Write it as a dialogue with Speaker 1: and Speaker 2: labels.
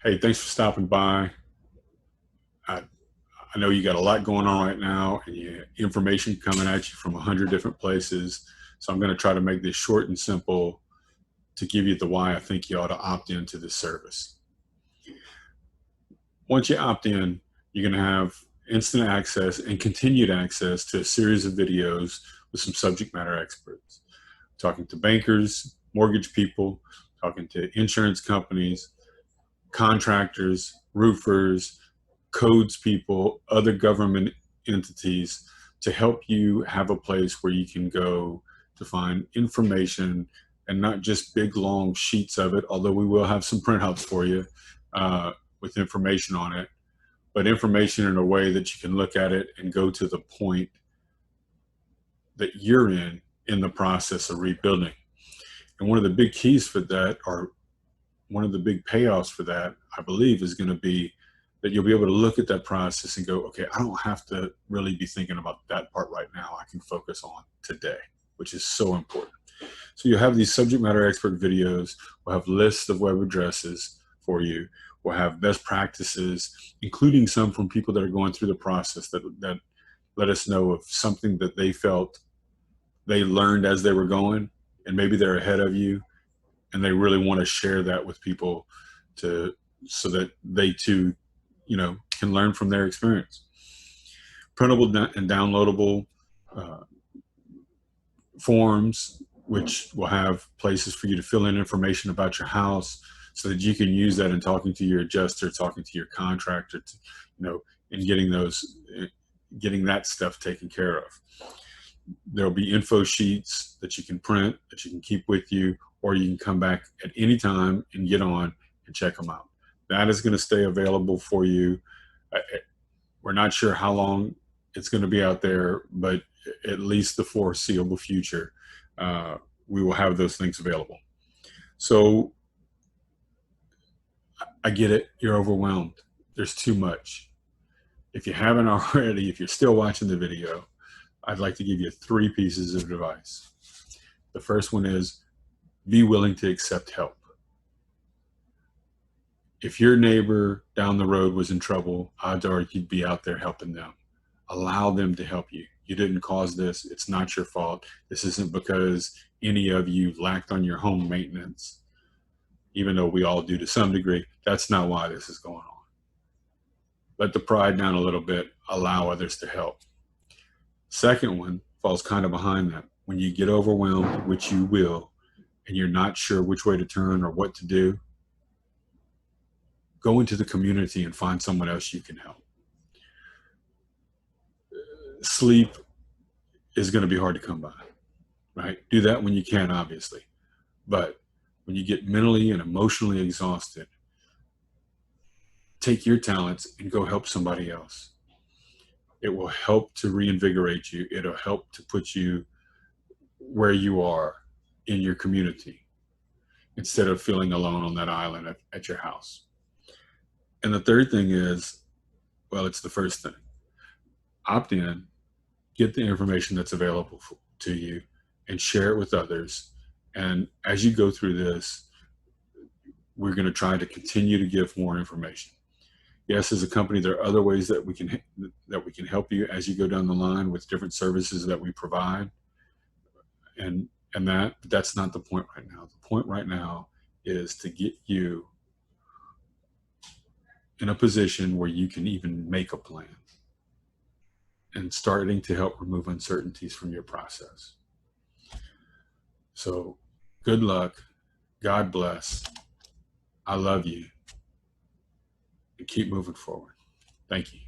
Speaker 1: Hey, thanks for stopping by. I, I know you got a lot going on right now and information coming at you from 100 different places. So I'm going to try to make this short and simple to give you the why I think you ought to opt into this service. Once you opt in, you're going to have instant access and continued access to a series of videos with some subject matter experts, talking to bankers, mortgage people, talking to insurance companies, contractors, roofers, codes people, other government entities, to help you have a place where you can go to find information, and not just big long sheets of it, although we will have some printouts for you with information on it, but information in a way that you can look at it and go to the point that you're in the process of rebuilding. And one of the big keys for that, or one of the big payoffs for that, I believe, is going to be that you'll be able to look at that process and go, okay, I don't have to really be thinking about that part right now. I can focus on today, which is so important. So you'll have these subject matter expert videos. We'll have lists of web addresses for you. We'll have best practices, including some from people that are going through the process that let us know of something that they felt they learned as they were going, and maybe they're ahead of you, and they really want to share that with people so that they too, can learn from their experience. Printable and downloadable forms, which will have places for you to fill in information about your house so that you can use that in talking to your adjuster, talking to your contractor, and getting that stuff taken care of. There'll be info sheets that you can print, that you can keep with you, or you can come back at any time and get on and check them out. That is going to stay available for you. We're not sure how long it's going to be out there, but at least the foreseeable future, we will have those things available. So I get it. You're overwhelmed. There's too much. If you haven't already, if you're still watching the video, I'd like to give you 3 pieces of advice. The first one is, be willing to accept help. If your neighbor down the road was in trouble, odds are you'd be out there helping them. Allow them to help you. You didn't cause this. It's not your fault. This isn't because any of you lacked on your home maintenance, even though we all do to some degree. That's not why this is going on. Let the pride down a little bit. Allow others to help. Second one falls kind of behind that. When you get overwhelmed, which you will, and you're not sure which way to turn or what to do, go into the community and find someone else you can help. Sleep is going to be hard to come by, right? Do that when you can, obviously. But when you get mentally and emotionally exhausted, take your talents and go help somebody else. It will help to reinvigorate you. It'll help to put you where you are in your community instead of feeling alone on that island at your house. And the third thing is, well, it's the first thing. Opt in, get the information that's available to you, and share it with others. And as you go through this, we're going to try to continue to give more information. Yes, as a company, there are other ways that we can help you as you go down the line with different services that we provide. And that's not the point right now. The point right now is to get you in a position where you can even make a plan and starting to help remove uncertainties from your process. So good luck. God bless. I love you. And keep moving forward. Thank you.